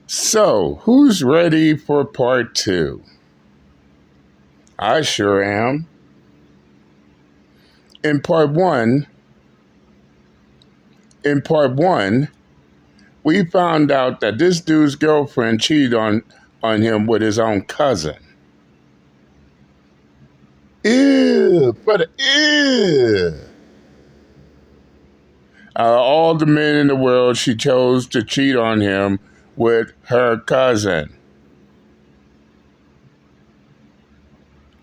So, who's ready for part 2? I sure am. In part one, we found out that this dude's girlfriend cheated on him with his own cousin. Ew, but ew. All the men in the world, she chose to cheat on him with her cousin.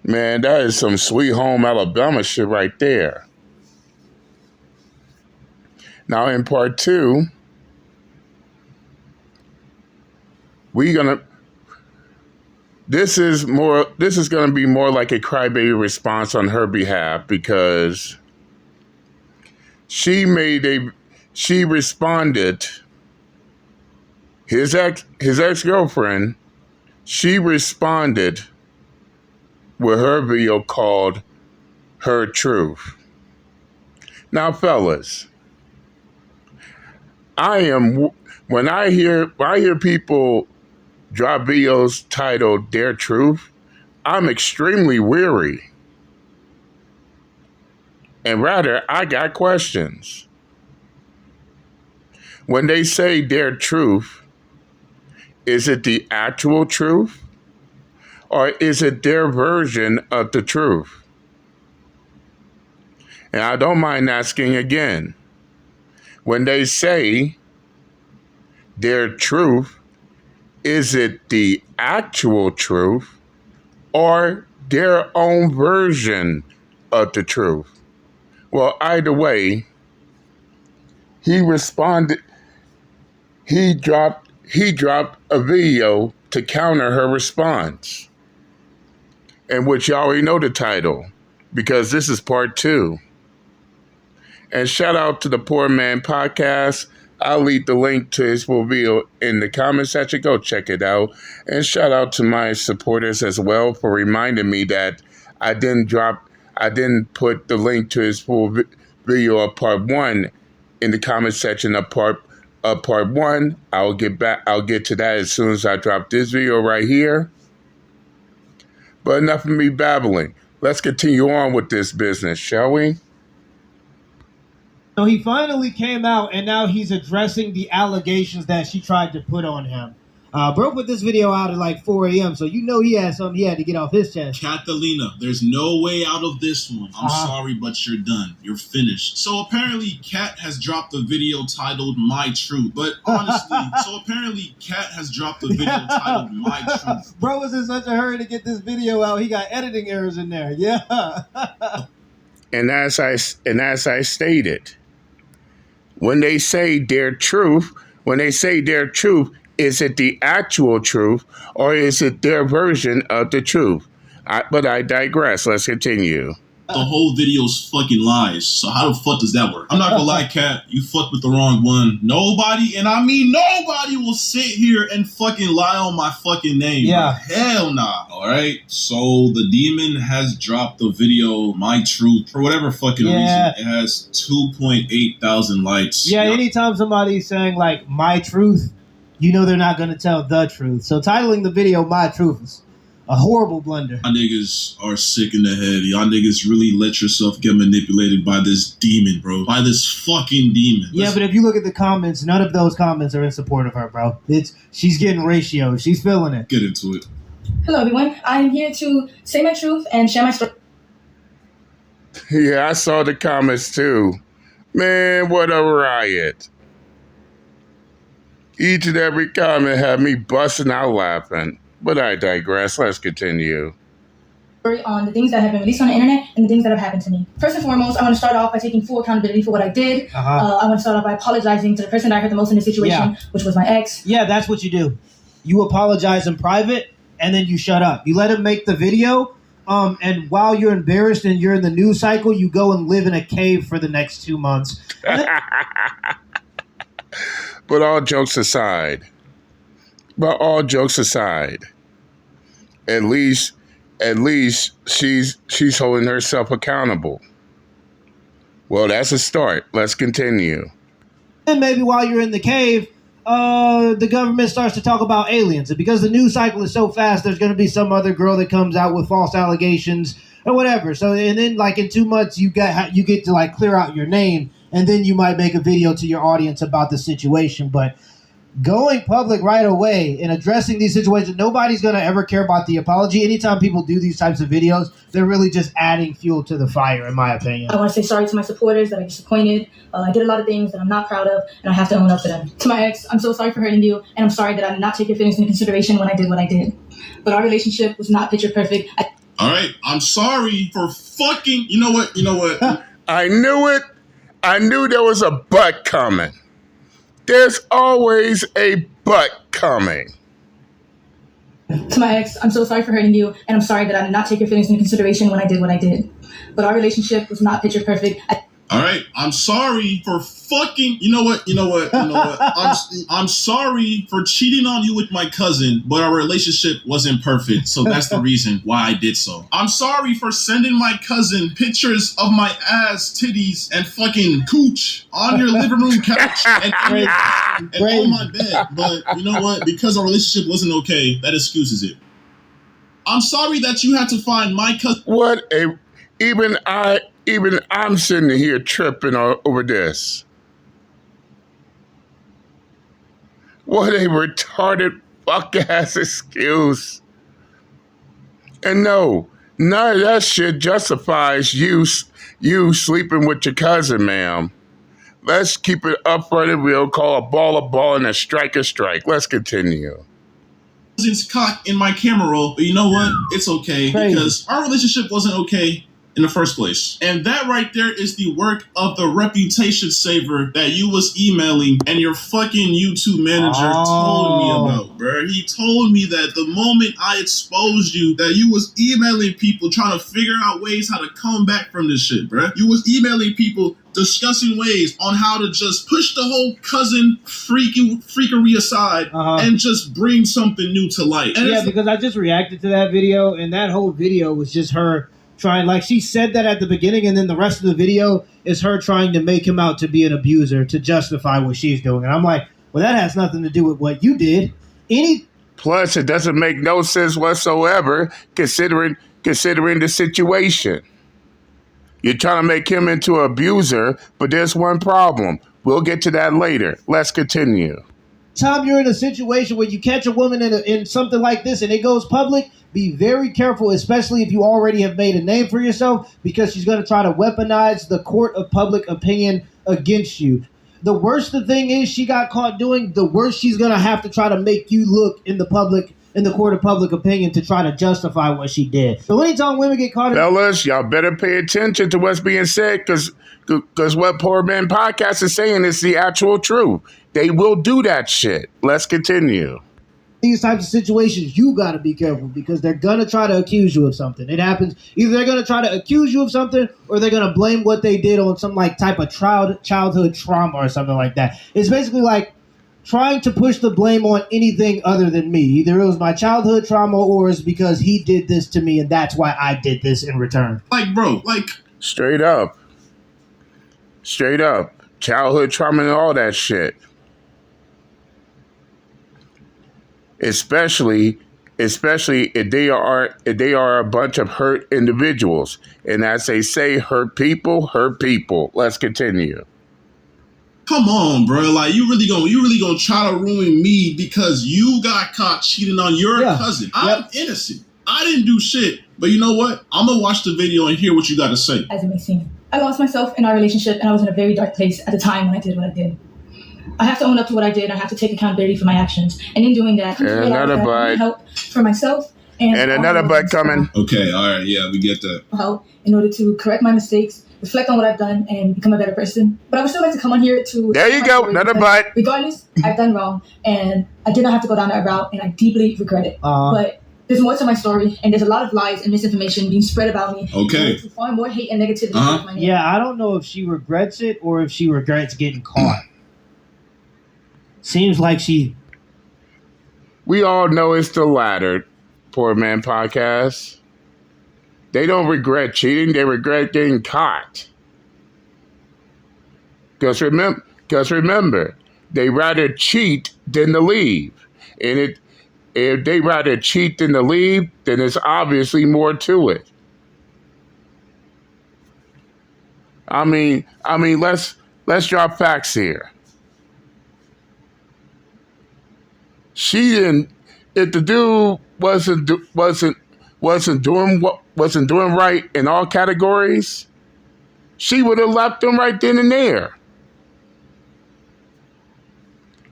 Man, that is some Sweet Home Alabama shit right there. Now in part 2, this is going to be more like a crybaby response on her behalf, because she responded, his ex-girlfriend, she responded with her video called Her Truth. Now, fellas, when I hear people drop videos titled Their Truth, I'm extremely weary. And rather, I got questions. When they say their truth, is it the actual truth? Or is it their version of the truth? And I don't mind asking again. When they say their truth, is it the actual truth or their own version of the truth? Well, either way, he responded. He dropped a video to counter her response, in which you already know the title, because this is part 2. And shout out to the Poor Man Podcast. I'll leave the link to his full video in the comment section. Go check it out. And shout out to my supporters as well for reminding me that I didn't put the link to his full video of part 1 in the comment section of part 1. I'll get to that as soon as I drop this video right here. But enough of me babbling. Let's continue on with this business, shall we? So he finally came out, and now he's addressing the allegations that she tried to put on him. Bro put this video out at like 4 a.m., so you know he had something he had to get off his chest. Catalina, there's no way out of this one. I'm sorry, but you're done. You're finished. So apparently, Kat has dropped a video titled My Truth. But honestly, My Truth. Bro was in such a hurry to get this video out, he got editing errors in there. Yeah. And as I stated, when they say their truth, is it the actual truth or is it their version of the truth? But I digress. Let's continue. The whole video's fucking lies. So how the fuck does that work? I'm not gonna lie, Kat. You fucked with the wrong one. Nobody, and I mean nobody, will sit here and fucking lie on my fucking name. Yeah. Bro. Hell nah. Alright? So the demon has dropped the video, My Truth, for whatever fucking reason. It has 2.8 thousand likes. Yeah, anytime somebody's saying like My Truth, you know they're not gonna tell the truth. So titling the video My Truth is a horrible blunder. Y'all niggas are sick in the head. Y'all niggas really let yourself get manipulated by this demon, bro. By this fucking demon. Yeah, but if you look at the comments, none of those comments are in support of her, bro. She's getting ratio. She's feeling it. Get into it. Hello, everyone. I'm here to say my truth and share my story. Yeah, I saw the comments too. Man, what a riot. Each and every comment had me busting out laughing. But I digress. Let's continue. On the things that have been released on the internet and the things that have happened to me. First and foremost, I want to start off by taking full accountability for what I did. I want to start off by apologizing to the person that I hurt the most in this situation, which was my ex. Yeah, that's what you do. You apologize in private, and then you shut up. You let him make the video, and while you're embarrassed and you're in the news cycle, you go and live in a cave for the next 2 months. But all jokes aside, at least she's holding herself accountable. Well, that's a start. Let's continue. And maybe while you're in the cave, the government starts to talk about aliens. And because the news cycle is so fast, there's going to be some other girl that comes out with false allegations or whatever. So, and then like in 2 months, you get to like clear out your name, and then you might make a video to your audience about the situation. But going public right away and addressing these situations, nobody's going to ever care about the apology. Anytime people do these types of videos, they're really just adding fuel to the fire, in my opinion. I want to say sorry to my supporters that I disappointed. I did a lot of things that I'm not proud of, and I have to own up to them. To my ex, I'm so sorry for hurting you, and I'm sorry that I did not take your feelings into consideration when I did what I did. But our relationship was not picture perfect. All right, I'm sorry for fucking. You know what? I knew it. I knew there was a but coming. There's always a but coming. To my ex, I'm so sorry for hurting you, and I'm sorry that I did not take your feelings into consideration when I did what I did. But our relationship was not picture perfect. All right, I'm sorry for fucking. You know what? I'm sorry for cheating on you with my cousin, but our relationship wasn't perfect, so that's the reason why I did so. I'm sorry for sending my cousin pictures of my ass, titties, and fucking cooch on your living room couch and on my bed. But you know what? Because our relationship wasn't okay, that excuses it. I'm sorry that you had to find my cousin. Even I'm sitting here tripping over this. What a retarded fuck-ass excuse. And no, none of that shit justifies you sleeping with your cousin, ma'am. Let's keep it upfront and real. Call a ball and a strike a strike. Let's continue. Cousin's cock in my camera roll, but you know what? It's okay because our relationship wasn't okay in the first place. And that right there is the work of the reputation saver that you was emailing and your fucking YouTube manager told me about, bro. He told me that the moment I exposed you, that you was emailing people trying to figure out ways how to come back from this shit, bro. You was emailing people discussing ways on how to just push the whole cousin freakery aside and just bring something new to light. And yeah, because I just reacted to that video, and that whole video was just her trying, like she said that at the beginning, and then the rest of the video is her trying to make him out to be an abuser to justify what she's doing. And I'm like, well, that has nothing to do with what you did. Plus, it doesn't make no sense whatsoever considering the situation. You're trying to make him into an abuser, but there's one problem. We'll get to that later. Let's continue. Time you're in a situation where you catch a woman in something like this and it goes public, be very careful, especially if you already have made a name for yourself, because she's going to try to weaponize the court of public opinion against you. The worse the thing is she got caught doing, the worse she's going to have to try to make you look in the court of public opinion to try to justify what she did. So anytime women get caught... Fellas, y'all better pay attention to what's being said, because what Poor Man Podcast is saying is the actual truth. They will do that shit. Let's continue. These types of situations, you got to be careful because they're going to try to accuse you of something. It happens. Either they're going to try to accuse you of something or they're going to blame what they did on some like type of childhood trauma or something like that. It's basically like trying to push the blame on anything other than me. Either it was my childhood trauma or it's because he did this to me and that's why I did this in return. Like, bro, like... Straight up. Childhood trauma and all that shit. Especially if they are a bunch of hurt individuals. And as they say, hurt people. Let's continue. Come on, bro. Like you really gonna try to ruin me because you got caught cheating on your cousin. I'm innocent. I didn't do shit. But you know what? I'm gonna watch the video and hear what you gotta say. As it may seem, I lost myself in our relationship and I was in a very dark place at the time when I did what I did. I have to own up to what I did. I have to take accountability for my actions. And in doing that, I need help for myself and another butt coming. Okay, all right, yeah, we get that. Help in order to correct my mistakes, reflect on what I've done, and become a better person. But I would still like to come on here to... There you go, another butt. Regardless, I've done wrong, and I did not have to go down that route, and I deeply regret it. But there's more to my story, and there's a lot of lies and misinformation being spread about me. Okay. To far more hate and negativity. My name. Yeah, I don't know if she regrets it or if she regrets getting caught. Seems like she... We all know it's the latter, Poor Man Podcast. They don't regret cheating. They regret getting caught. Because remember, they rather cheat than to leave. And if they rather cheat than to leave, then there's obviously more to it. I mean, let's drop facts here. She didn't. If the dude wasn't doing right in all categories, she would have left him right then and there.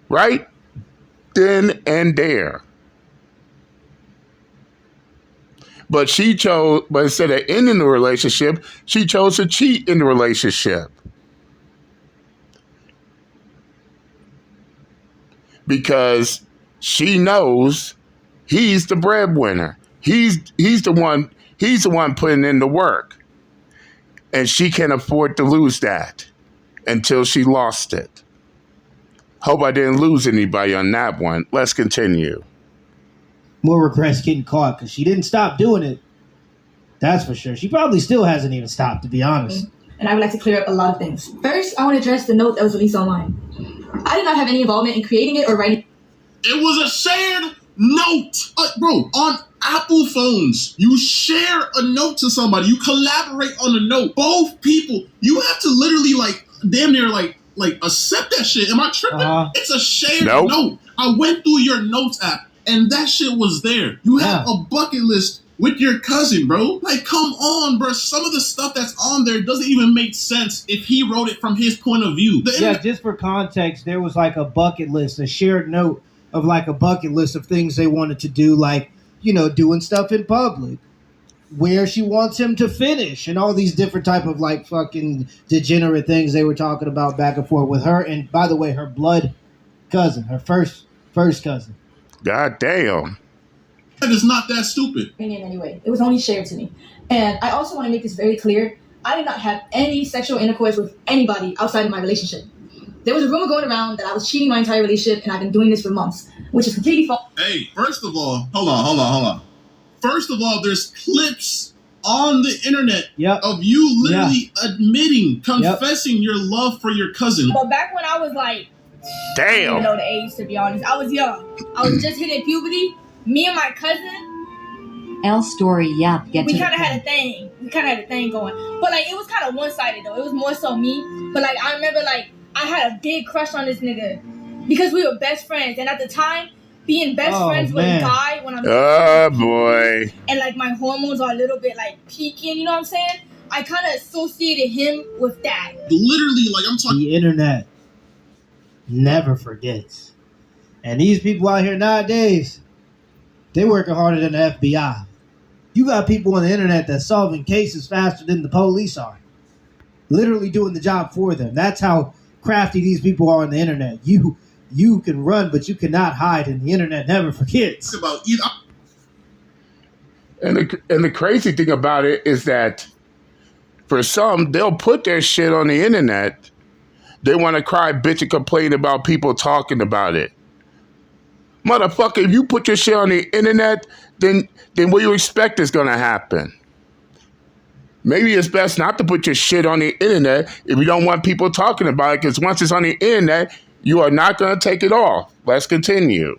Right then and there. But instead of ending the relationship, she chose to cheat in the relationship. Because she knows he's the breadwinner. He's the one putting in the work. And she can't afford to lose that until she lost it. Hope I didn't lose anybody on that one. Let's continue. More regrets getting caught because she didn't stop doing it. That's for sure. She probably still hasn't even stopped, to be honest. And I would like to clear up a lot of things. First, I want to address the note that was released online. I did not have any involvement in creating it or writing. It was a shared note. Bro, on Apple phones, you share a note to somebody. You collaborate on a note. Both people, you have to literally damn near accept that shit. Am I tripping? It's a shared note. I went through your notes app and that shit was there. You have a bucket list with your cousin, bro. Like, come on, bro. Some of the stuff that's on there doesn't even make sense if he wrote it from his point of view. Just for context, there was like a bucket list, a shared note of like a bucket list of things they wanted to do, like, doing stuff in public, where she wants him to finish, and all these different type of like fucking degenerate things they were talking about back and forth with her. And by the way, her blood cousin, her first cousin. God damn. That is not that stupid. Anyway, it was only shared to me. And I also want to make this very clear. I did not have any sexual intercourse with anybody outside of my relationship. There was a rumor going around that I was cheating my entire relationship, and I've been doing this for months, which is completely false. Hey, first of all, hold on. First of all, there's clips on the internet of you literally admitting, confessing your love for your cousin. But back when I was like, damn, I don't even know the age, to be honest. I was young. I was just hitting puberty. Me and my cousin, L story, we kind of had a thing. We kind of had a thing going. But like, it was kind of one-sided though. It was more so me. But like, I remember like, I had a big crush on this nigga because we were best friends. And at the time, being best friends with a guy when I'm boy, and like my hormones are a little bit like peaking, you know what I'm saying? I kind of associated him with that. Literally, like I'm talking. The internet never forgets. And these people out here nowadays, they working harder than the FBI. You got people on the internet that's solving cases faster than the police are. Literally doing the job for them. That's how crafty these people are on the internet. You can run, but you cannot hide, and the internet never forgets. And the crazy thing about it is that for some, they'll put their shit on the internet. They want to cry, bitch, and complain about people talking about it. Motherfucker, if you put your shit on the internet, then what you expect is going to happen. Maybe it's best not to put your shit on the internet if you don't want people talking about it, because once it's on the internet, you are not going to take it off. Let's continue.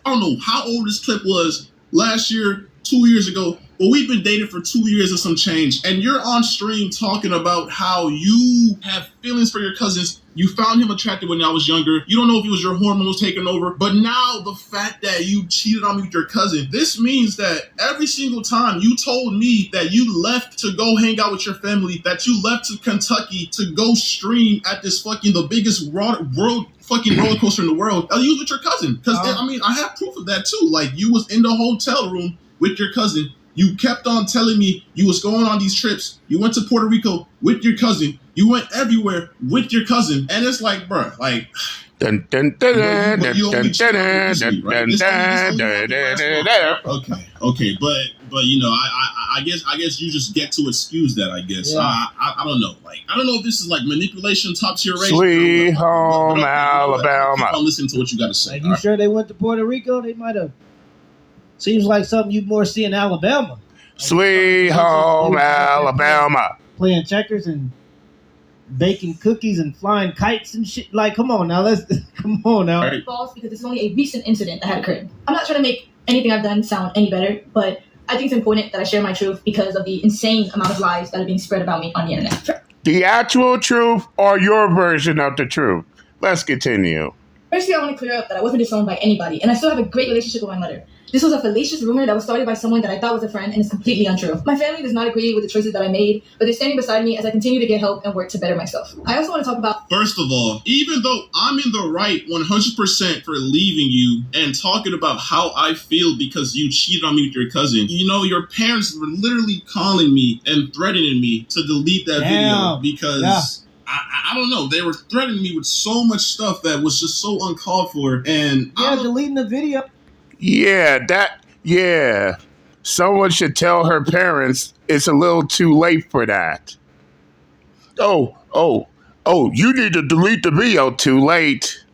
I don't know how old this clip was last year, 2 years ago, but we've been dating for 2 years and some change, and you're on stream talking about how you have feelings for your cousins. You found him attractive when I was younger. You don't know if it was your hormones taking over, but now the fact that you cheated on me with your cousin, this means that every single time you told me that you left to go hang out with your family, that you left to Kentucky to go stream at this the biggest world fucking roller coaster in the world, you was with your cousin. Because I have proof of that too. Like, you was in the hotel room with your cousin. You kept on telling me you was going on these trips. You went to Puerto Rico with your cousin. You went everywhere with your cousin. And it's like, bro, like... Okay, but you know, I guess you just get to excuse that. I guess I don't know. Like, I don't know if this is like manipulation, top tier race. Sweet home Alabama. I'll listen to what you got to say. Are you sure they went to Puerto Rico? They might have. Seems like something you'd more see in Alabama. Like, Sweet home Alabama. Playing checkers and baking cookies and flying kites and shit. Like, come on now, come on now. Right. False, because this is only a recent incident that had occurred. I'm not trying to make anything I've done sound any better, but I think it's important that I share my truth because of the insane amount of lies that are being spread about me on the internet. The actual truth or your version of the truth? Let's continue. Firstly, I want to clear up that I wasn't disowned by anybody, and I still have a great relationship with my mother. This was a fallacious rumor that was started by someone that I thought was a friend, and is completely untrue. My family does not agree with the choices that I made, but they're standing beside me as I continue to get help and work to better myself. I also want to talk about... First of all, even though I'm in the right 100% for leaving you and talking about how I feel because you cheated on me with your cousin, you know, your parents were literally calling me and threatening me to delete that video because... Yeah. I don't know. They were threatening me with so much stuff that was just so uncalled for. And deleting the video. Yeah. Someone should tell her parents it's a little too late for that. Oh, you need to delete the video. Too late.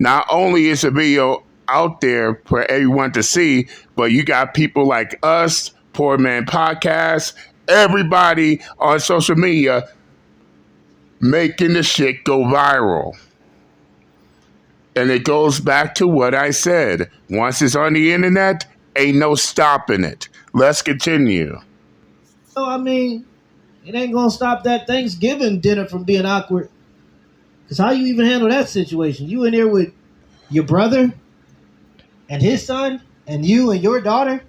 Not only is the video out there for everyone to see, but you got people like us, Poor Man Podcast, everybody on social media making the shit go viral. And it goes back to what I said. Once it's on the internet, ain't no stopping it. Let's continue. So, I mean, it ain't gonna stop that Thanksgiving dinner from being awkward. Because how you even handle that situation? You in there with your brother and his son and you and your daughter,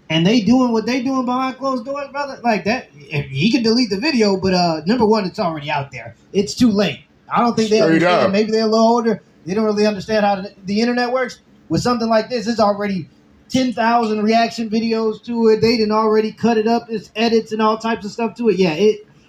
and they doing what they doing behind closed doors, brother. Like that, he can delete the video, but number one, it's already out there. It's too late. I don't think they understand. Maybe they're a little older. They don't really understand how the internet works. With something like this, it's already 10,000 reaction videos to it. They didn't already cut it up. It's edits and all types of stuff to it. Yeah,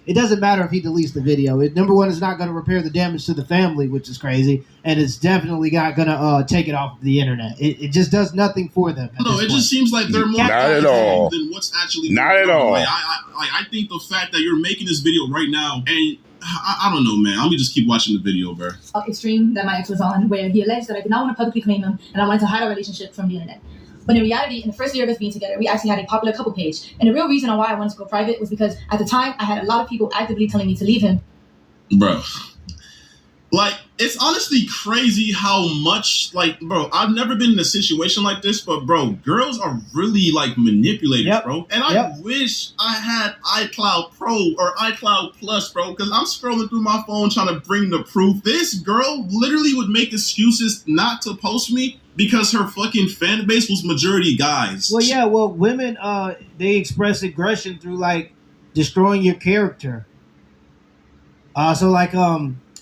it doesn't matter if he deletes the video. Number one, it's not going to repair the damage to the family, which is crazy, and it's definitely not going to take it off the internet. It just does nothing for them. No, it just seems like they're more not at all than what's actually not at all. Like, I think the fact that you're making this video right now, and I don't know, man. Let me just keep watching the video, bro. Extreme that my ex was on, where he alleged that I did not want to publicly claim him, and I wanted to hide our relationship from the internet. But in reality, in the first year of us being together, we actually had a popular couple page. And the real reason on why I wanted to go private was because at the time, I had a lot of people actively telling me to leave him. Bro. Like, it's honestly crazy how much, like, bro, I've never been in a situation like this, but, bro, girls are really, like, manipulated, bro. And I wish I had iCloud Pro or iCloud Plus, bro, because I'm scrolling through my phone trying to bring the proof. This girl literally would make excuses not to post me because her fucking fan base was majority guys. Well, women, they express aggression through, like, destroying your character.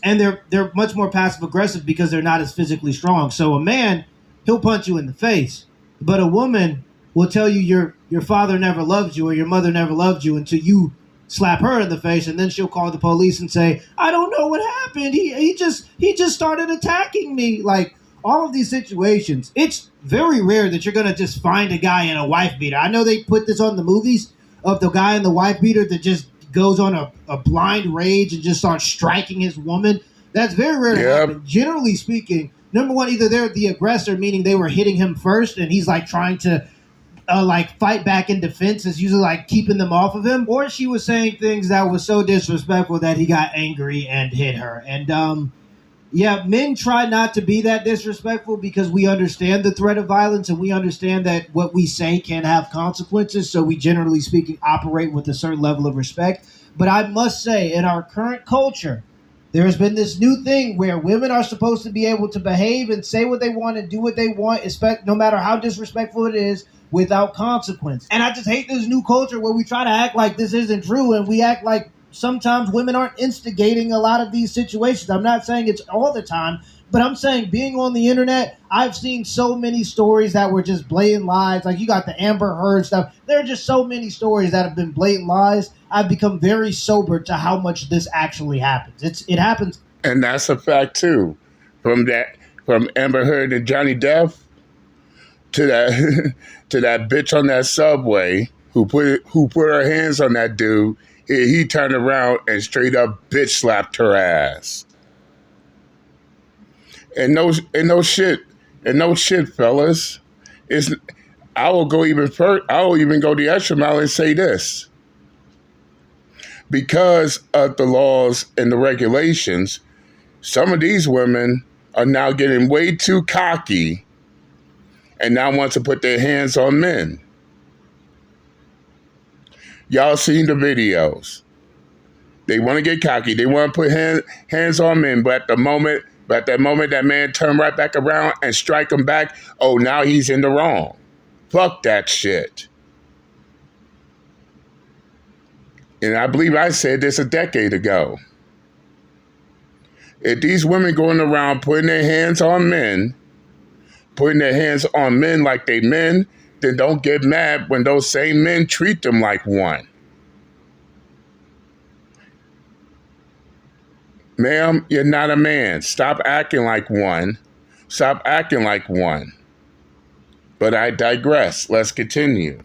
And they're much more passive aggressive because they're not as physically strong. So a man, he'll punch you in the face, but a woman will tell you your father never loved you or your mother never loved you until you slap her in the face, and then she'll call the police and say, "I don't know what happened. He just started attacking me." Like, all of these situations, it's very rare that you're gonna just find a guy in a wife beater. I know they put this on the movies of the guy in the wife beater that just goes on a blind rage and just starts striking his woman. That's very rare to happen. Generally speaking, number one, either they're the aggressor, meaning they were hitting him first and he's like trying to fight back in defense, is usually like keeping them off of him, or she was saying things that was so disrespectful that he got angry and hit her. And men try not to be that disrespectful because we understand the threat of violence and we understand that what we say can have consequences. So we, generally speaking, operate with a certain level of respect. But I must say, in our current culture, there has been this new thing where women are supposed to be able to behave and say what they want and do what they want, no matter how disrespectful it is, without consequence. And I just hate this new culture where we try to act like this isn't true, and we act like sometimes women aren't instigating a lot of these situations. I'm not saying it's all the time, but I'm saying being on the internet, I've seen so many stories that were just blatant lies. Like, you got the Amber Heard stuff. There are just so many stories that have been blatant lies. I've become very sober to how much this actually happens. It happens. And that's a fact too. From Amber Heard and Johnny Depp to that to that bitch on that subway who put her hands on that dude. He turned around and straight up bitch slapped her ass. And no shit, fellas. I will even go the extra mile and say this. because of the laws and the regulations, some of these women are now getting way too cocky and now want to put their hands on men. Y'all seen the videos. They want to get cocky. They want to put hands on men, but at that moment that man turn right back around and strike him back, oh, now he's in the wrong. Fuck that shit. And I believe I said this a decade ago. If these women going around putting their hands on men like they men, then don't get mad when those same men treat them like one. Ma'am, you're not a man. Stop acting like one. Stop acting like one. But I digress. Let's continue.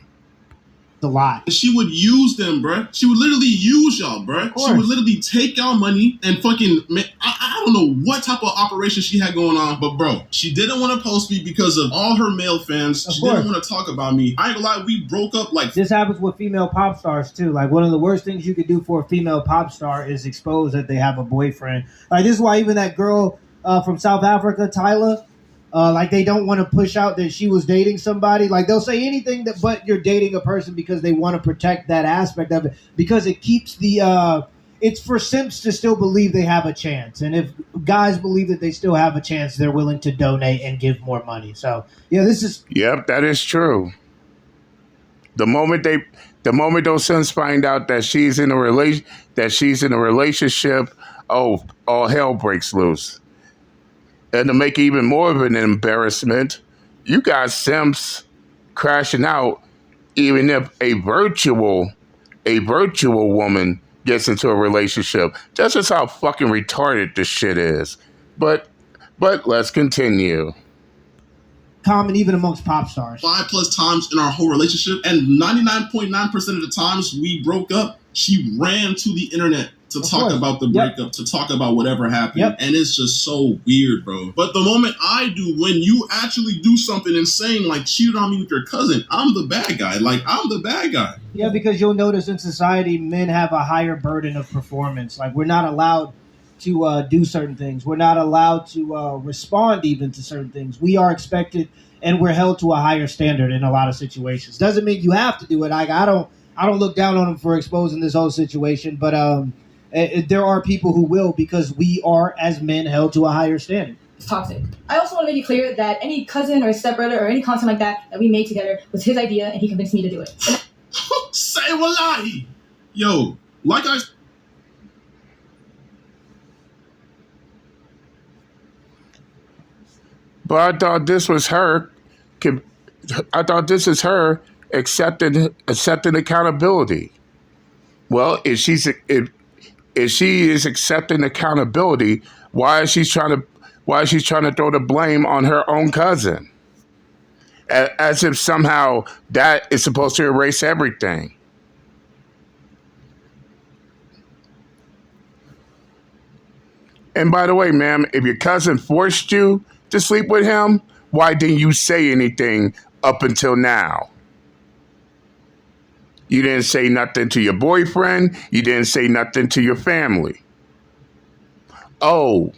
A lot. She would use them, bruh. She would literally use y'all, bruh. She would literally take y'all money and fucking, I don't know what type of operation she had going on, but bro, she didn't want to post me because of all her male fans. She didn't want to talk about me. I ain't gonna lie, we broke up like... This happens with female pop stars too. Like, one of the worst things you could do for a female pop star is expose that they have a boyfriend. Like, this is why even that girl from South Africa, Tyler, like, they don't want to push out that she was dating somebody. Like, they'll say anything but you're dating a person because they want to protect that aspect of it, because it keeps the it's for simps to still believe they have a chance. And if guys believe that they still have a chance, they're willing to donate and give more money. So yeah, this is... Yep, that is true. The moment those simps find out that she's in a relationship, oh, all hell breaks loose. And to make it even more of an embarrassment, you got simps crashing out even if a virtual woman gets into a relationship. That's just how fucking retarded this shit is. But let's continue. Common even amongst pop stars. 5+ times in our whole relationship, and 99.9% of the times we broke up, she ran to the internet to talk about the breakup, to talk about whatever happened. And it's just so weird, bro. But the moment I do, when you actually do something insane, like cheated on me with your cousin, I'm the bad guy. Like, I'm the bad guy. Yeah, because you'll notice in society, men have a higher burden of performance. Like, we're not allowed to do certain things. We're not allowed to respond even to certain things. We are expected and we're held to a higher standard in a lot of situations. Doesn't mean you have to do it. Like, I don't look down on them for exposing this whole situation, but there are people who will, because we are, as men, held to a higher standard. It's toxic. I also want to make it clear that any cousin or stepbrother or any content like that we made together was his idea, and he convinced me to do it. Say wallahi. Yo, like I... But I thought this was her. I thought this is her accepting accountability. Well, if she is accepting accountability, why is she trying to throw the blame on her own cousin? As if somehow that is supposed to erase everything. And by the way, ma'am, if your cousin forced you to sleep with him, why didn't you say anything up until now? You didn't say nothing to your boyfriend. You didn't say nothing to your family. Oh,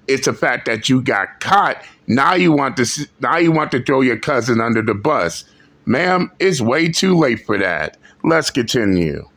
it's the fact that you got caught. Now you want to throw your cousin under the bus. Ma'am, it's way too late for that. Let's continue.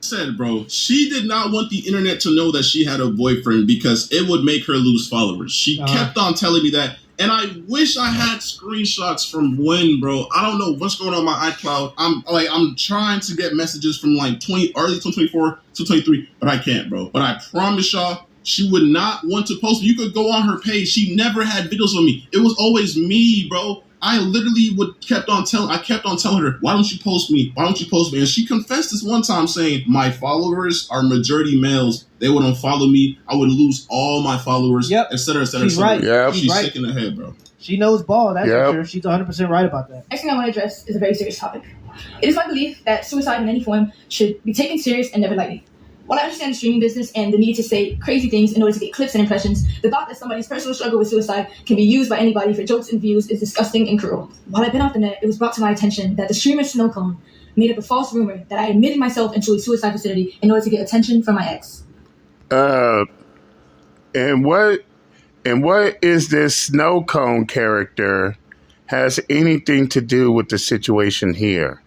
Said, bro, she did not want the internet to know that she had a boyfriend because it would make her lose followers. She kept on telling me that. And I wish I had screenshots from when, bro. I don't know what's going on my iCloud. I'm trying to get messages from like early 2024 to 23, but I can't, bro. But I promise y'all, she would not want to post me. You could go on her page. She never had videos of me. It was always me, bro. I literally kept on telling her, why don't you post me? Why don't you post me? And she confessed this one time saying, my followers are majority males. They would unfollow me. I would lose all my followers, et cetera, et cetera. She's right. Yep. She's sick in the head, bro. She knows ball, that's for sure. She's 100% right about that. Next thing I want to address is a very serious topic. It is my belief that suicide in any form should be taken serious and never lightly. While I understand the streaming business and the need to say crazy things in order to get clicks and impressions, the thought that somebody's personal struggle with suicide can be used by anybody for jokes and views is disgusting and cruel. While I've been off the net, it was brought to my attention that the streamer Snowcone made up a false rumor that I admitted myself into a suicide facility in order to get attention from my ex. And what is this snow cone character has anything to do with the situation here?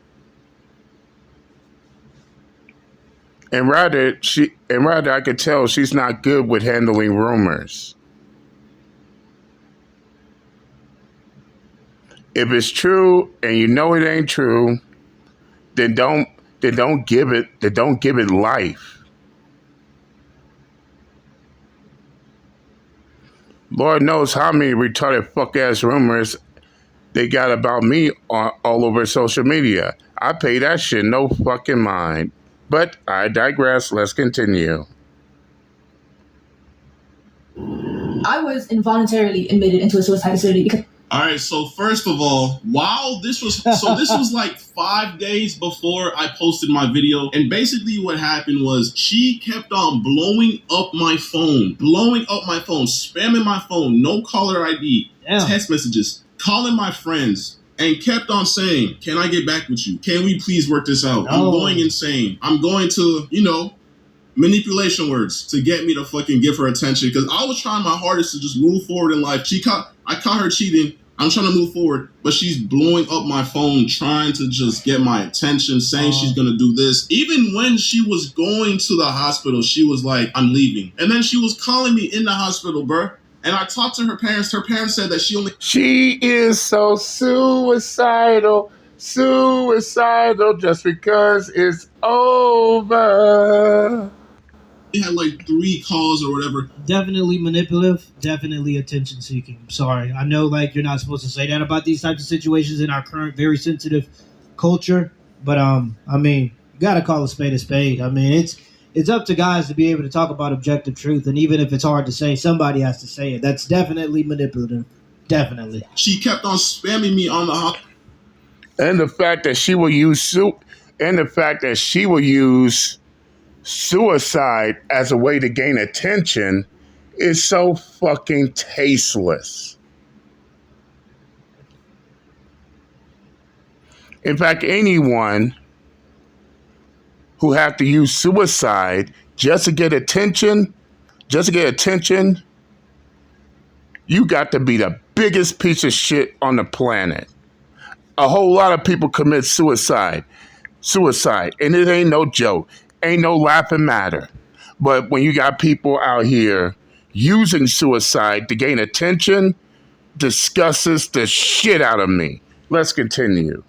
And rather, I could tell she's not good with handling rumors. If it's true and you know it ain't true, then don't give it life. Lord knows how many retarded fuck ass rumors they got about me all over social media. I pay that shit no fucking mind. But I digress. Let's continue. I was involuntarily admitted into a suicide facility because. All right, so first of all, this was like 5 days before I posted my video, and basically what happened was she kept on blowing up my phone, spamming my phone, no caller ID, text messages, calling my friends, and kept on saying, "Can I get back with you? Can we please work this out? I'm going insane. I'm going to, manipulation words to get me to fucking give her attention, because I was trying my hardest to just move forward in life. I caught her cheating. I'm trying to move forward, but she's blowing up my phone, trying to just get my attention, saying she's going to do this. Even when she was going to the hospital, she was like, "I'm leaving." And then she was calling me in the hospital, bruh. And I talked to her parents. Her parents said that She is so suicidal just because it's over. had like 3 calls or whatever. Definitely manipulative, definitely attention seeking. I'm sorry. I know you're not supposed to say that about these types of situations in our current very sensitive culture, but you gotta call a spade a spade. It's up to guys to be able to talk about objective truth, and even if it's hard to say, somebody has to say it. That's definitely manipulative. Definitely. She kept on spamming me on the And the fact that she will use suicide as a way to gain attention is so fucking tasteless. In fact, anyone who have to use suicide just to get attention, you got to be the biggest piece of shit on the planet. A whole lot of people commit suicide, and it ain't no joke. Ain't no laughing matter. But when you got people out here using suicide to gain attention, disgusts the shit out of me. Let's continue.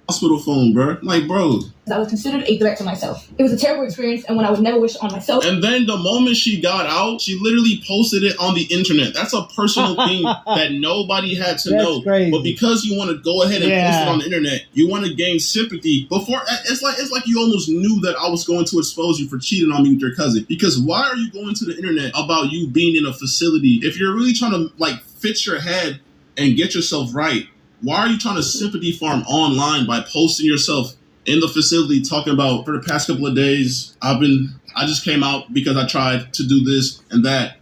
Hospital phone, bro. Bro. I was considered a threat to myself. It was a terrible experience and one I would never wish on myself. And then the moment she got out, she literally posted it on the internet. That's a personal thing that nobody had to know. Crazy. But because you want to go ahead and post it on the internet, you want to gain sympathy. It's like you almost knew that I was going to expose you for cheating on me with your cousin. Because why are you going to the internet about you being in a facility? If you're really trying to fix your head and get yourself right, why are you trying to sympathy farm online by posting yourself in the facility talking about, for the past couple of days, I just came out because I tried to do this and that?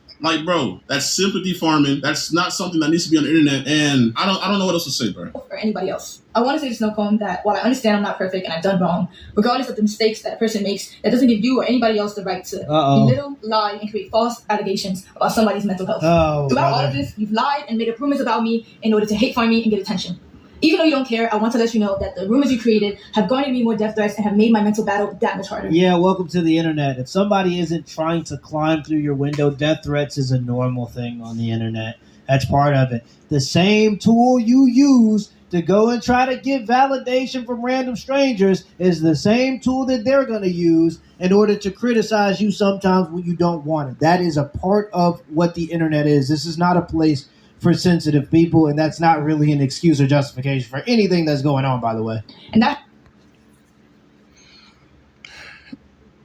Bro, that's sympathy farming. That's not something that needs to be on the internet. And I don't know what else to say, bro. Or anybody else. I want to say to Snowcone that while I understand I'm not perfect and I've done wrong, regardless of the mistakes that a person makes, that doesn't give you or anybody else the right to belittle, lie, and create false allegations about somebody's mental health. Throughout all of this, you've lied and made up rumors about me in order to hate farm me and get attention. Even though you don't care, I want to let you know that the rumors you created have garnered me more death threats and have made my mental battle that much harder. Yeah, welcome to the internet. If somebody isn't trying to climb through your window, death threats is a normal thing on the internet. That's part of it. The same tool you use to go and try to get validation from random strangers is the same tool that they're going to use in order to criticize you sometimes when you don't want it. That is a part of what the internet is. This is not a place for sensitive people, and that's not really an excuse or justification for anything that's going on, by the way. And that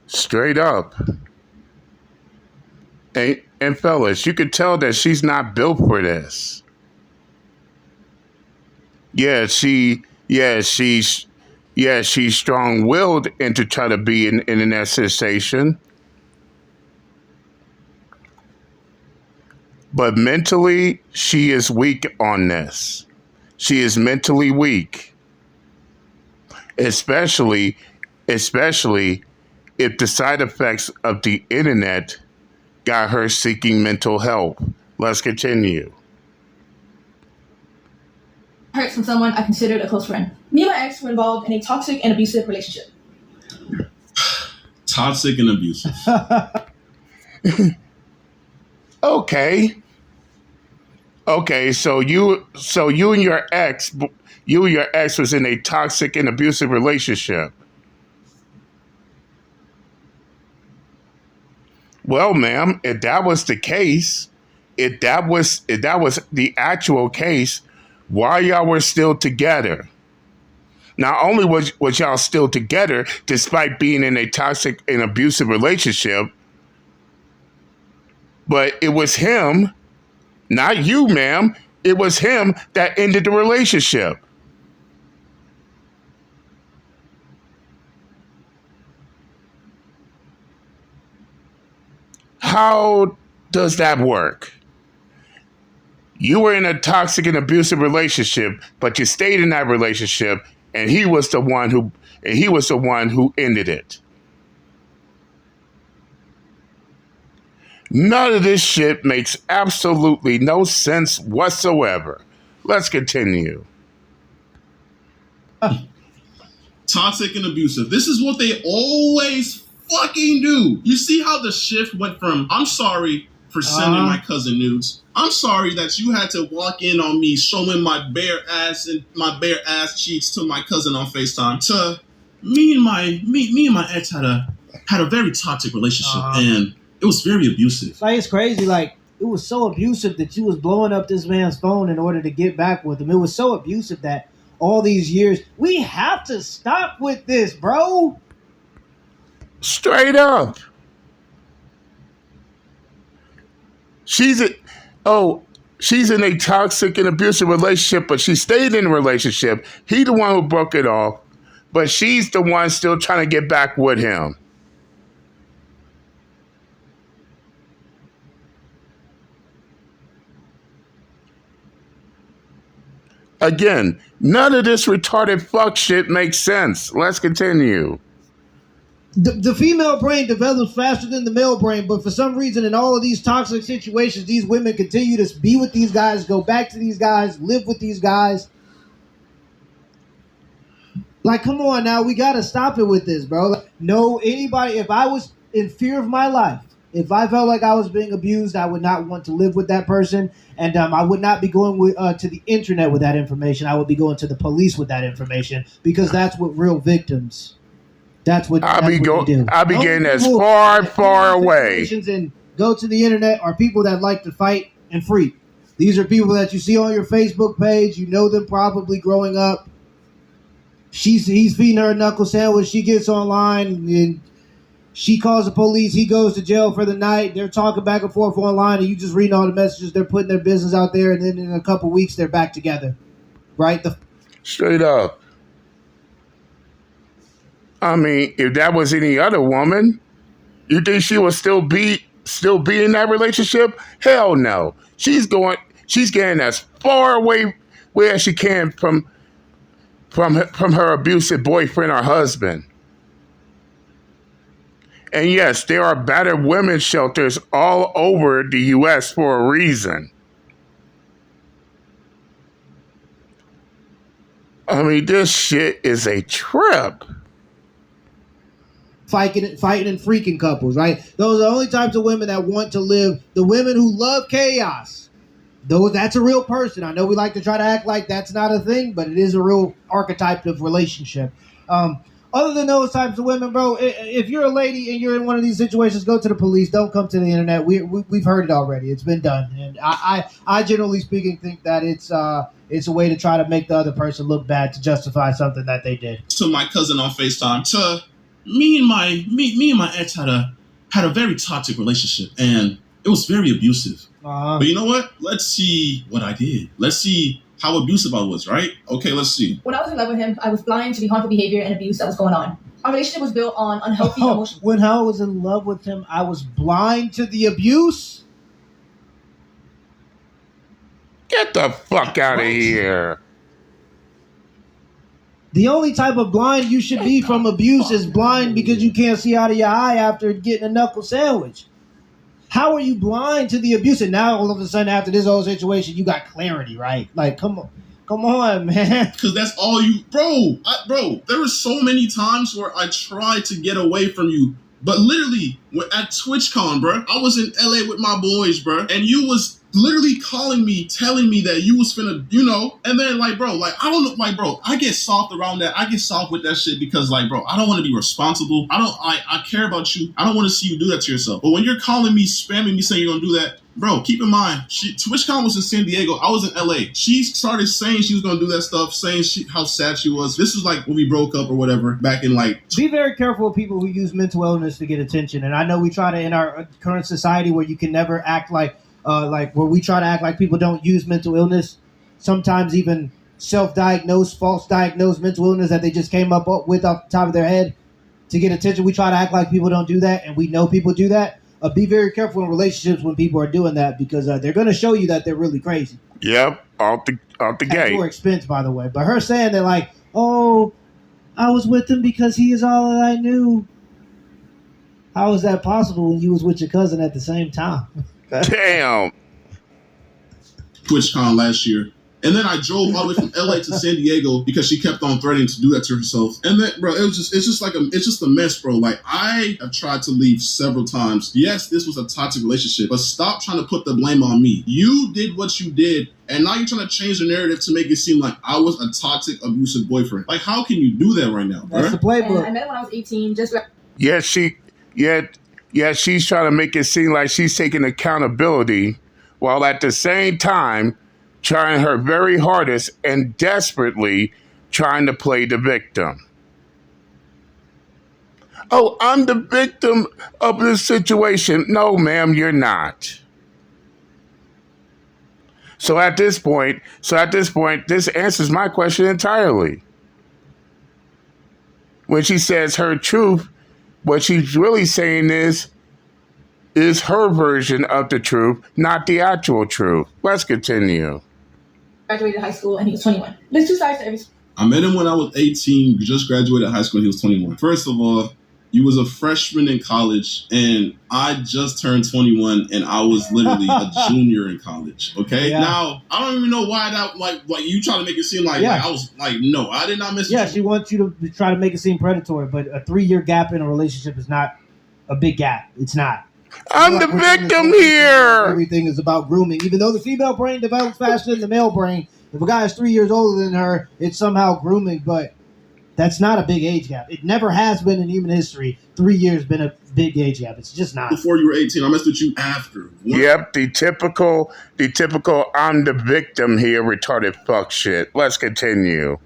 straight up. And fellas, you could tell that she's not built for this. She's strong-willed and to try to be in that sensation. But mentally, she is weak on this. She is mentally weak. especially especially if the side effects of the internet got her seeking mental help. Let's continue. Hurt from someone I considered a close friend. Me and my ex were involved in a toxic and abusive relationship. Toxic and abusive. Okay. Okay, so you and your ex was in a toxic and abusive relationship. Well, ma'am, if that was the case, if that was the actual case, why y'all were still together? Not only was y'all still together despite being in a toxic and abusive relationship, but it was him, not you, ma'am. It was him that ended the relationship. How does that work? You were in a toxic and abusive relationship, but you stayed in that relationship, and he was the one who ended it. None of this shit makes absolutely no sense whatsoever. Let's continue. Toxic and abusive. This is what they always fucking do. You see how the shift went from I'm sorry for sending my cousin nudes. I'm sorry that you had to walk in on me showing my bare ass and my bare ass cheeks to my cousin on FaceTime. To me and my ex had a very toxic relationship and it was very abusive. Like, it's crazy. Like, it was so abusive that you was blowing up this man's phone in order to get back with him. It was so abusive that all these years, we have to stop with this, bro. Straight up. She's in a toxic and abusive relationship, but she stayed in the relationship. He the one who broke it off, but she's the one still trying to get back with him. Again, none of this retarded fuck shit makes sense. Let's continue. The female brain develops faster than the male brain, but for some reason, in all of these toxic situations, these women continue to be with these guys, go back to these guys, live with these guys. Like, come on now, we gotta stop it with this, bro. Like, no, anybody, if I was in fear of my life, if I felt like I was being abused, I would not want to live with that person, and I would not be going to the internet with that information. I would be going to the police with that information, because that's what real victims. That's what they do. I'll be getting as far away. And go to the internet are people that like to fight and freak. These are people that you see on your Facebook page. You know them probably growing up. He's feeding her a knuckle sandwich. She gets online and she calls the police. He goes to jail for the night. They're talking back and forth online, and you just reading all the messages. They're putting their business out there, and then in a couple weeks they're back together. Right? Straight up. I mean, if that was any other woman, you think she would still be in that relationship? Hell no. She's getting as far away where she can from her abusive boyfriend or husband. And yes, there are battered women's shelters all over the U.S. for a reason. I mean, this shit is a trip. Fighting and freaking couples, right? Those are the only types of women that want to live. The women who love chaos. That's a real person. I know we like to try to act like that's not a thing, but it is a real archetype of relationship. Other than those types of women, bro, if you're a lady and you're in one of these situations, go to the police. Don't come to the internet. We've heard it already. It's been done, and I generally speaking think that it's a way to try to make the other person look bad to justify something that they did. To my cousin on FaceTime, to me and my ex had a very toxic relationship, and it was very abusive. But you know what? Let's see what I did. Let's see how abusive I was, right? Okay, let's see. When I was in love with him, I was blind to the harmful behavior and abuse that was going on. Our relationship was built on unhealthy emotions. When I was in love with him, I was blind to the abuse? Get the fuck out of here. The only type of blind you should be from abuse is blind because you can't see out of your eye after getting a knuckle sandwich. How are you blind to the abuse? And now all of a sudden after this whole situation, you got clarity, right? Like, come on, man. Because that's all you, bro. There were so many times where I tried to get away from you. But literally, at TwitchCon, bro, I was in LA with my boys, bro, and you was literally calling me, telling me that you was finna, and then like, bro, like, I don't know, like, bro, I get soft around that. I get soft with that shit because, like, bro, I don't want to be responsible. I care about you. I don't want to see you do that to yourself. But when you're calling me, spamming me, saying you're gonna do that, bro, keep in mind, TwitchCon was in San Diego. I was in LA. She started saying she was going to do that stuff, saying how sad she was. This was like when we broke up or whatever, back in like... Be very careful of people who use mental illness to get attention. And I know we try to, in our current society where you can never act like where we try to act like people don't use mental illness, sometimes even self-diagnosed, false-diagnosed mental illness that they just came up with off the top of their head to get attention. We try to act like people don't do that, and we know people do that. Be very careful in relationships when people are doing that because they're going to show you that they're really crazy. Yep, out the gate. At your expense, by the way. But her saying that, like, oh, I was with him because he is all that I knew. How is that possible when you was with your cousin at the same time? Damn. TwitchCon last year. And then I drove all the way from LA to San Diego because she kept on threatening to do that to herself. And then, bro, it's just a mess, bro. Like, I have tried to leave several times. Yes, this was a toxic relationship, but stop trying to put the blame on me. You did what you did, and now you're trying to change the narrative to make it seem like I was a toxic, abusive boyfriend. Like, how can you do that right now, bro? That's the playbook. I met him when I was 18. She's trying to make it seem like she's taking accountability, while at the same time trying her very hardest and desperately trying to play the victim. Oh, I'm the victim of this situation. No, ma'am, you're not. So at this point, this answers my question entirely. When she says her truth, what she's really saying is her version of the truth, not the actual truth. Let's continue. Graduated high school and he was 21. There's two sides to every story. I met him when I was 18, just graduated high school and he was 21. First of all, you was a freshman in college and I just turned 21 and I was literally a junior in college. Okay? Yeah. Now, I don't even know why that, like you try to make it seem like, I was like, no, I did not miss it. Yeah, she wants you to try to make it seem predatory, but a 3-year gap in a relationship is not a big gap. It's not. I'm the victim here. Everything is about grooming. Even though the female brain develops faster than the male brain, if a guy is 3 years older than her, it's somehow grooming. But that's not a big age gap. It never has been in human history. 3 years been a big age gap. It's just not. Before you were 18, I messed with you after. What? Yep, the typical I'm the victim here retarded fuck shit. Let's continue.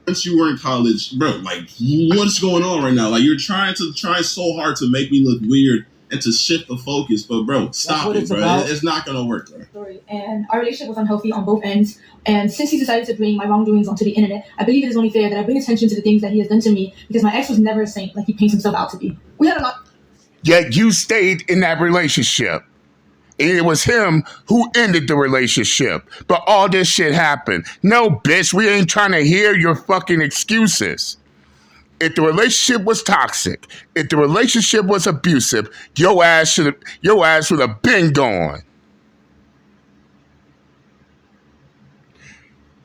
Once you were in college, bro, like, what's going on right now? Like, you're trying so hard to make me look weird and to shift the focus, but bro, stop it, bro. It's not gonna work, bro. And our relationship was unhealthy on both ends. And since he decided to bring my wrongdoings onto the internet, I believe it is only fair that I bring attention to the things that he has done to me because my ex was never a saint like he paints himself out to be. We had a lot. Yet you stayed in that relationship. And it was him who ended the relationship. But all this shit happened. No, bitch, we ain't trying to hear your fucking excuses. If the relationship was toxic, if the relationship was abusive, your ass would have been gone.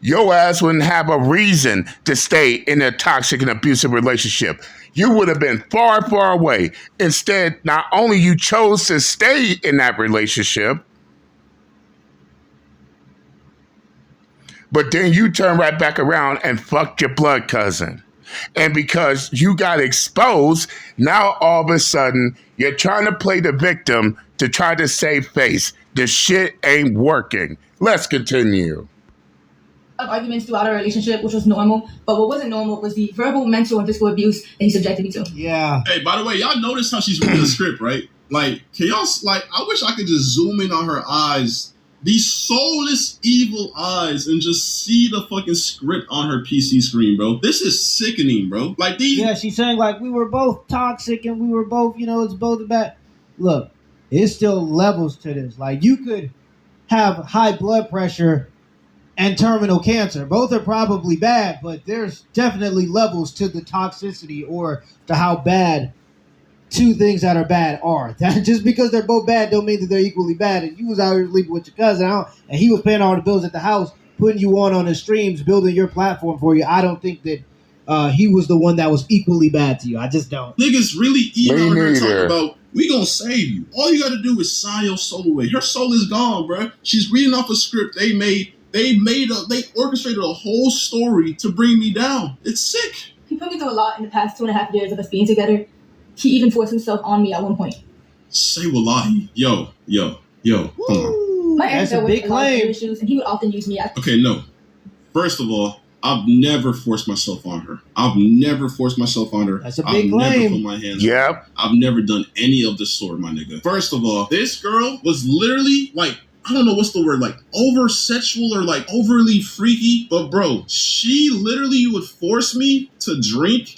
Your ass wouldn't have a reason to stay in a toxic and abusive relationship. You would have been far, far away. Instead, not only you chose to stay in that relationship, but then you turn right back around and fucked your blood cousin. And because you got exposed, now all of a sudden, you're trying to play the victim to try to save face. The shit ain't working. Let's continue. Arguments throughout our relationship, which was normal. But what wasn't normal was the verbal, mental, and physical abuse that he subjected me to. Yeah. Hey, by the way, y'all notice how she's reading the script, right? Like, can y'all, like, I wish I could just zoom in on her eyes. These soulless, evil eyes, and just see the fucking script on her PC screen, bro. This is sickening, bro. Like these. Yeah, she's saying like we were both toxic and we were both, it's both bad. Look, it's still levels to this. Like you could have high blood pressure and terminal cancer. Both are probably bad, but there's definitely levels to the toxicity or to how bad two things that are bad are. That just because they're both bad don't mean that they're equally bad. And you was out here sleeping with your cousin and he was paying all the bills at the house, putting you on his streams, building your platform for you. I don't think that he was the one that was equally bad to you. I just don't. Niggas really email her talking neither. about, we gonna save you. All you gotta do is sign your soul away. Her soul is gone, bruh. She's reading off a script they orchestrated a whole story to bring me down. It's sick. He put me through a lot in the past 2.5 years of us being together. He even forced himself on me at one point. Say wallahi. Yo, come on. My ex That's a big claim. Issues, and he would often use me as... Okay, no. First of all, I've never forced myself on her. I've never forced myself on her. That's a big I've claim. never put my hands on her. Yep. I've never done any of the sort, my nigga. First of all, this girl was literally like, I don't know what's the word, like over sexual or like overly freaky. But bro, she literally would force me to drink.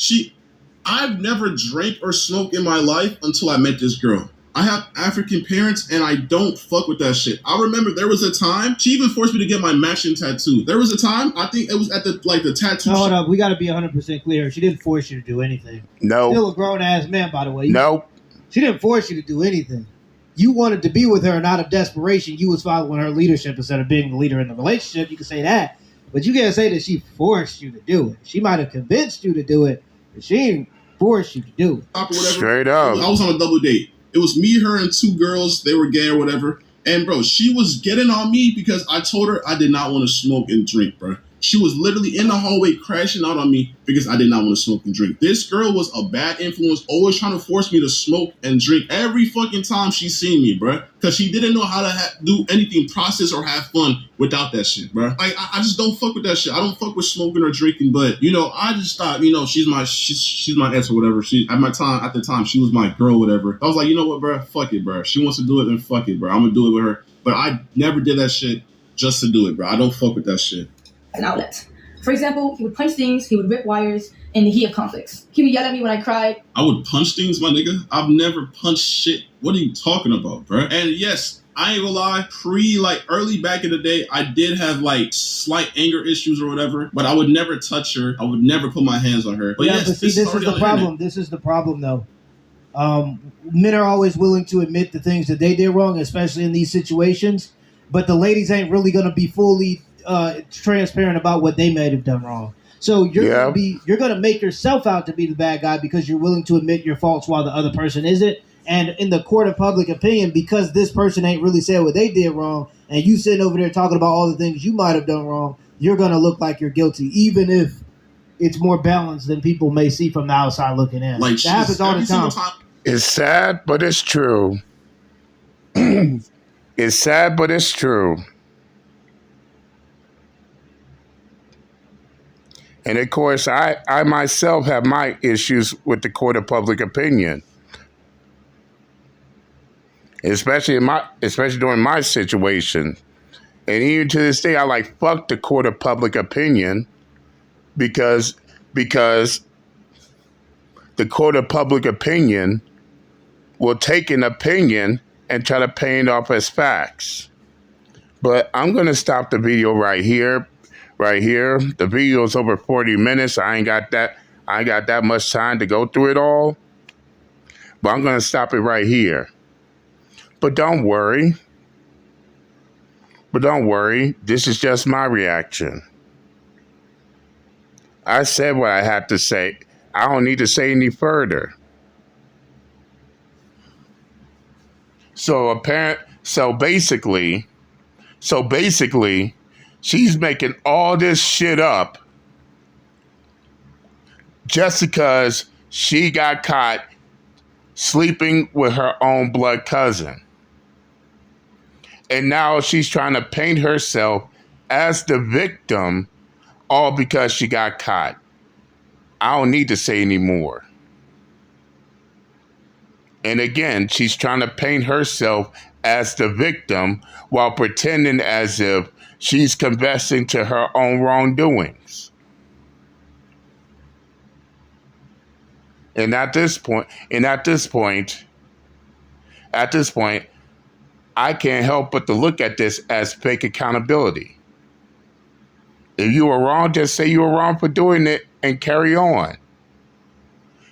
I've never drank or smoked in my life until I met this girl. I have African parents and I don't fuck with that shit. I remember there was a time, she even forced me to get my matching tattoo. There was a time, I think it was at the tattoo No, shop. hold up. We got to be 100% clear. She didn't force you to do anything. No. Still a grown-ass man, by the way. Nope. She didn't force you to do anything. You wanted to be with her, and out of desperation, you was following her leadership instead of being the leader in the relationship. You can say that. But you can't say that she forced you to do it. She might have convinced you to do it, but she didn't force you to do it. Or whatever. Straight up. I was on a double date. It was me, her, and two girls. They were gay or whatever. And bro, she was getting on me because I told her I did not want to smoke and drink, bro. She was literally in the hallway crashing out on me because I did not want to smoke and drink. This girl was a bad influence, always trying to force me to smoke and drink every fucking time she seen me, bro. Because she didn't know how to do anything, process or have fun without that shit, bro. Like, I just don't fuck with that shit. I don't fuck with smoking or drinking, but, you know, I just thought, you know, she's my ex or whatever. At the time, she was my girl, whatever. I was like, you know what, bro? Fuck it, bro. She wants to do it, then fuck it, bro. I'm gonna do it with her. But I never did that shit just to do it, bro. I don't fuck with that shit. An outlet. For example, he would punch things, he would rip wires in the heat of conflicts. He would yell at me when I cried. I would punch things, my nigga. I've never punched shit. What are you talking about, bro? And yes, I ain't gonna lie, early back in the day, I did have like slight anger issues or whatever, but I would never touch her. I would never put my hands on her. But Yeah, yes, but see, this is the problem. This is the problem, though. Men are always willing to admit the things that they did wrong, especially in these situations. But the ladies ain't really going to be fully transparent about what they may have done wrong. So you're gonna make yourself out to be the bad guy because you're willing to admit your faults while the other person isn't. And in the court of public opinion, because this person ain't really said what they did wrong, and you sitting over there talking about all the things you might have done wrong, you're gonna look like you're guilty, even if it's more balanced than people may see from the outside looking in. Like, that happens all the time. It's sad, but it's true. It's sad, but it's true. And of course, I myself have my issues with the court of public opinion, especially during my situation. And even to this day, I like fuck the court of public opinion because the court of public opinion will take an opinion and try to paint it off as facts. But I'm going to stop the video right here. The video is over 40 minutes. I ain't got that much time to go through it all. But I'm going to stop it right here. But don't worry. This is just my reaction. I said what I had to say. I don't need to say any further. So basically, she's making all this shit up just because she got caught sleeping with her own blood cousin. And now she's trying to paint herself as the victim all because she got caught. I don't need to say any more. And again, she's trying to paint herself as the victim while pretending as if she's confessing to her own wrongdoings. And at this point, I can't help but to look at this as fake accountability. If you were wrong, just say you were wrong for doing it and carry on.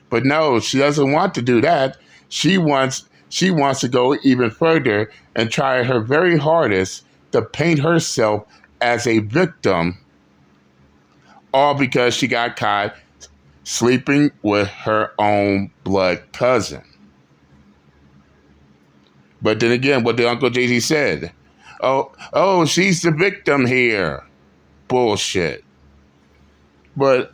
But no, she doesn't want to do that. She wants to go even further and try her very hardest to paint herself as a victim, all because she got caught sleeping with her own blood cousin. But then again, what the Uncle JD said, oh, she's the victim here. Bullshit. But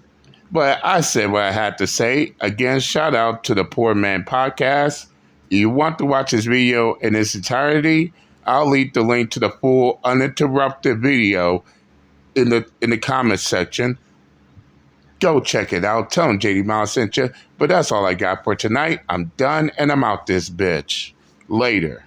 I said what I had to say. Again, shout out to the Poor Man Podcast. If you want to watch this video in its entirety, I'll leave the link to the full uninterrupted video in the comments section. Go check it out. Tell them JD Miles sent you. But that's all I got for tonight. I'm done and I'm out this bitch. Later.